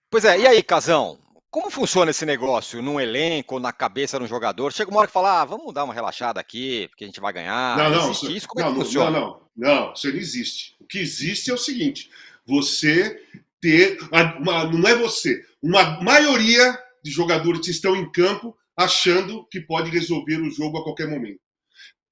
Pois é, e aí, Casão? Como funciona esse negócio num elenco, na cabeça de um jogador? Chega uma hora que fala, vamos dar uma relaxada aqui, porque a gente vai ganhar. Não, não, Existe isso? Como é que não, não, não, funciona? não, não, isso não existe. O que existe é o seguinte: você ter, não é você, uma maioria de jogadores que estão em campo achando que pode resolver o jogo a qualquer momento.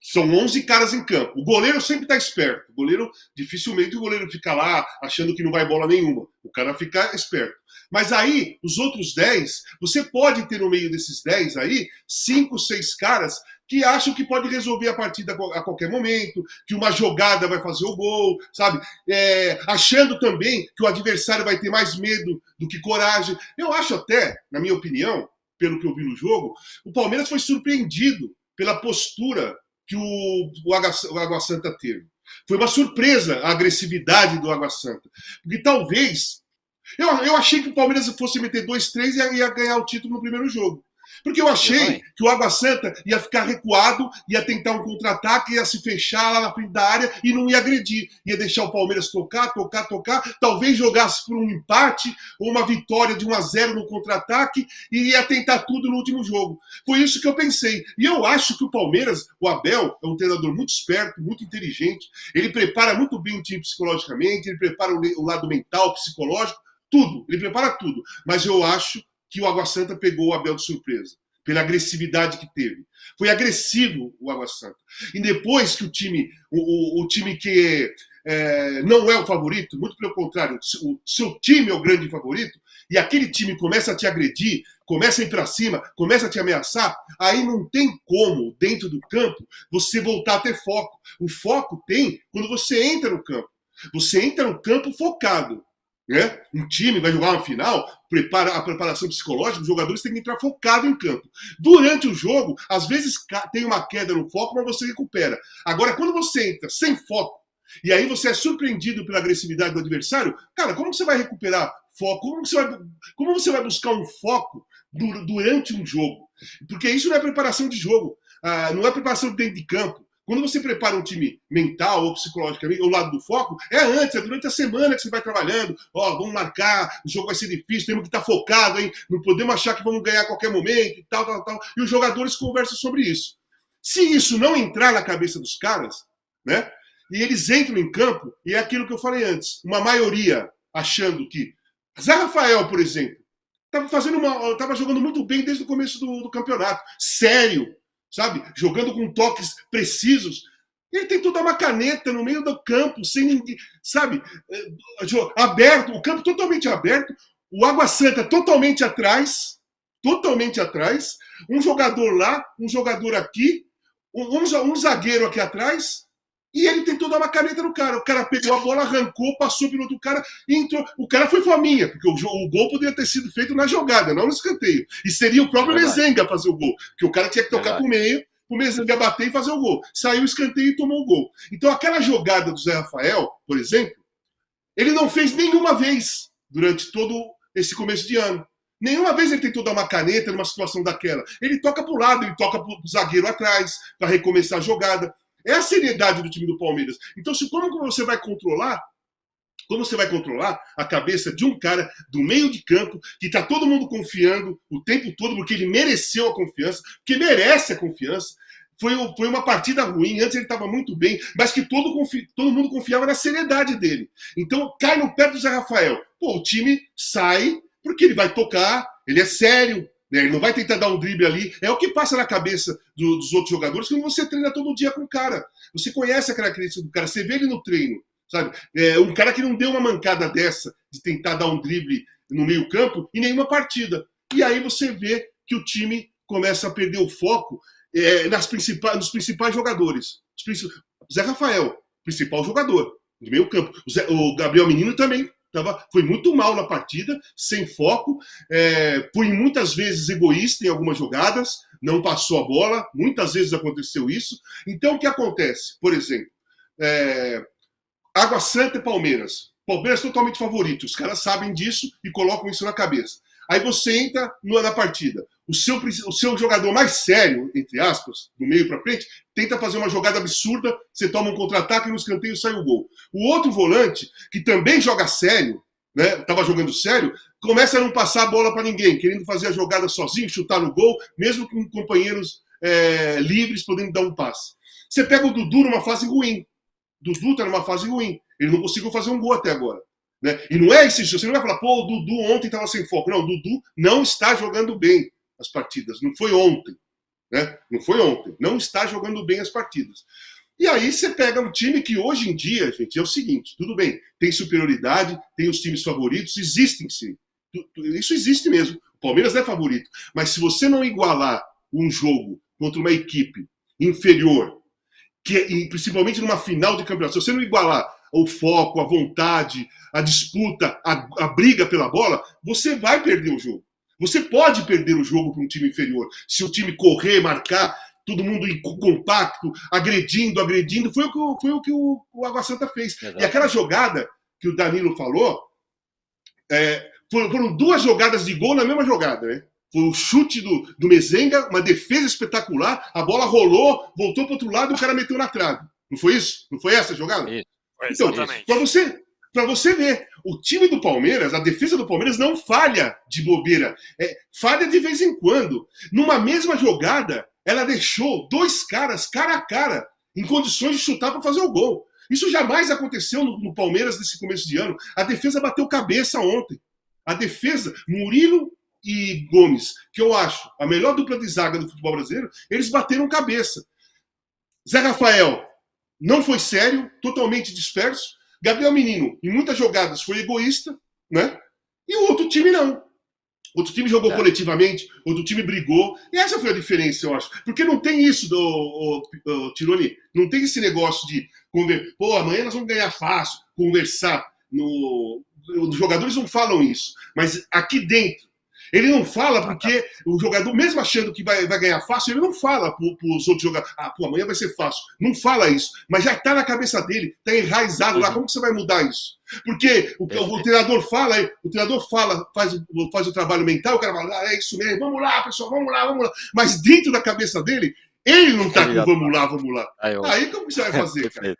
São 11 caras em campo. O goleiro sempre está esperto. O goleiro, dificilmente o goleiro fica lá achando que não vai bola nenhuma. O cara fica esperto. Mas aí, os outros 10, você pode ter no meio desses 10 aí, 5, 6 caras que acham que pode resolver a partida a qualquer momento, que uma jogada vai fazer o gol, sabe? Achando também que o adversário vai ter mais medo do que coragem. Eu acho até, na minha opinião, pelo que eu vi no jogo, o Palmeiras foi surpreendido pela postura que o Água Santa teve. Foi uma surpresa a agressividade do Água Santa. Porque talvez. Eu achei que o Palmeiras fosse meter 2-3 e ia ganhar o título no primeiro jogo. Porque eu Eu achei também. que o Água Santa ia ficar recuado, ia tentar um contra-ataque, ia se fechar lá na frente da área e não ia agredir. Ia deixar o Palmeiras tocar, tocar, tocar, talvez jogasse por um empate ou uma vitória de 1-0 no contra-ataque e ia tentar tudo no último jogo. Foi isso que eu pensei. E eu acho que o Palmeiras, o Abel, é um treinador muito esperto, muito inteligente. Ele prepara muito bem o time psicologicamente, ele prepara o lado mental, psicológico, tudo. Ele prepara tudo. Mas eu acho que o Água Santa pegou o Abel de surpresa, pela agressividade que teve. Foi agressivo o Água Santa. E depois que o time que não é o favorito, muito pelo contrário, o seu time é o grande favorito, e aquele time começa a te agredir, começa a ir para cima, começa a te ameaçar, aí não tem como, dentro do campo, você voltar a ter foco. O foco tem quando você entra no campo. Você entra no campo focado. Né? Um time vai jogar uma final, a preparação psicológica, os jogadores têm que entrar focado em campo. Durante o jogo, às vezes tem uma queda no foco, mas você recupera. Agora, quando você entra sem foco, e aí você é surpreendido pela agressividade do adversário, cara, como você vai recuperar foco? Como você vai buscar um foco durante um jogo? Porque isso não é preparação de jogo, não é preparação dentro de campo. Quando você prepara um time mental ou psicologicamente, o lado do foco, é antes, é durante a semana que você vai trabalhando. Ó, vamos marcar, o jogo vai ser difícil, temos que estar focado, hein? Não podemos achar que vamos ganhar a qualquer momento e tal, tal, tal. E os jogadores conversam sobre isso. Se isso não entrar na cabeça dos caras, né? E eles entram em campo, e é aquilo que eu falei antes, uma maioria achando que. Zé Rafael, por exemplo, estava jogando muito bem desde o começo do campeonato. Sério, sabe? Jogando com toques precisos. Ele tentou dar uma caneta no meio do campo, sem ninguém, sabe? Aberto, o campo totalmente aberto, o Água Santa totalmente atrás, um jogador lá, um jogador aqui, um zagueiro aqui atrás, e ele tentou dar uma caneta no cara. O cara pegou a bola, arrancou, passou pelo outro cara e entrou. O cara foi faminha, porque o gol poderia ter sido feito na jogada, não no escanteio. E seria o É próprio verdade, Mezenga fazer o gol, porque o cara tinha que tocar verdade. pro meio, o Mezenga bater e fazer o gol. Saiu o escanteio e tomou o gol. Então aquela jogada do Zé Rafael, por exemplo, ele não fez nenhuma vez durante todo esse começo de ano. Nenhuma vez ele tentou dar uma caneta numa situação daquela. Ele toca para o lado, ele toca para o zagueiro atrás, para recomeçar a jogada. É a seriedade do time do Palmeiras. Então, como você vai controlar? Como você vai controlar a cabeça de um cara do meio de campo que está todo mundo confiando o tempo todo, porque ele mereceu a confiança, porque merece a confiança. Foi uma partida ruim, antes ele estava muito bem, mas que todo mundo confiava na seriedade dele. Então cai no pé do Zé Rafael. Pô, o time sai porque ele vai tocar, ele é sério, né? Ele não vai tentar dar um drible ali. É o que passa na cabeça dos outros jogadores quando você treina todo dia com o cara. Você conhece a característica do cara, você vê ele no treino. Sabe? Um cara que não deu uma mancada dessa de tentar dar um drible no meio campo em nenhuma partida. E aí você vê que o time começa a perder o foco nos principais jogadores. Zé Rafael, principal jogador de meio campo. O Gabriel Menino também foi muito mal na partida, sem foco, foi muitas vezes egoísta em algumas jogadas, não passou a bola, muitas vezes aconteceu isso. Então o que acontece? Por exemplo, Água Santa e Palmeiras. Palmeiras totalmente favorito. Os caras sabem disso e colocam isso na cabeça. Aí você entra na partida. O seu jogador mais sério, entre aspas, do meio para frente, tenta fazer uma jogada absurda, você toma um contra-ataque e no escanteio sai o gol. O outro volante, que também joga sério, né, estava jogando sério, começa a não passar a bola para ninguém, querendo fazer a jogada sozinho, chutar no gol, mesmo com companheiros livres podendo dar um passe. Você pega o Dudu numa fase ruim. Dudu está numa fase ruim. Ele não conseguiu fazer um gol até agora. Né? E não é isso, você não vai falar, pô, o Dudu ontem estava sem foco. Não, o Dudu não está jogando bem as partidas. Não foi ontem. Né? Não foi ontem. Não está jogando bem as partidas. E aí você pega um time que hoje em dia, gente, é o seguinte, tudo bem, tem superioridade, tem os times favoritos, existem sim. Isso existe mesmo. O Palmeiras é favorito. Mas se você não igualar um jogo contra uma equipe inferior, e principalmente numa final de campeonato, se você não igualar o foco, a vontade, a disputa, a briga pela bola, você vai perder o jogo. Você pode perder o jogo para um time inferior. Se o time correr, marcar, todo mundo compacto, agredindo. Foi o que o Água Santa fez. Exato. E aquela jogada que o Danilo falou, foram 2 jogadas de gol na mesma jogada, né? Foi o chute do Mezenga, uma defesa espetacular, a bola rolou, voltou para o outro lado e o cara meteu na trave. Não foi isso? Não foi essa a jogada? Isso. Então, para você ver, o time do Palmeiras, a defesa do Palmeiras não falha de bobeira. Falha de vez em quando. Numa mesma jogada, ela deixou 2 caras cara a cara, em condições de chutar para fazer o gol. Isso jamais aconteceu no Palmeiras nesse começo de ano. A defesa bateu cabeça ontem. A defesa, Murilo e Gomes, que eu acho a melhor dupla de zaga do futebol brasileiro, eles bateram cabeça. Zé Rafael não foi sério, totalmente disperso. Gabriel Menino, em muitas jogadas, foi egoísta, né? E o outro time não. Outro time jogou coletivamente, outro time brigou. E essa foi a diferença, eu acho. Porque não tem isso, Tironi, não tem esse negócio de pô, amanhã nós vamos ganhar fácil, conversar. Os jogadores não falam isso. Mas aqui dentro, ele não fala porque o jogador, mesmo achando que vai ganhar fácil, ele não fala para os outros jogadores, amanhã vai ser fácil. Não fala isso. Mas já está na cabeça dele, está enraizado lá. Como que você vai mudar isso? Porque o treinador fala, faz o trabalho mental, o cara fala, é isso mesmo, vamos lá, pessoal, vamos lá. Mas dentro da cabeça dele, ele não está com vamos lá. Aí como que você vai fazer, cara?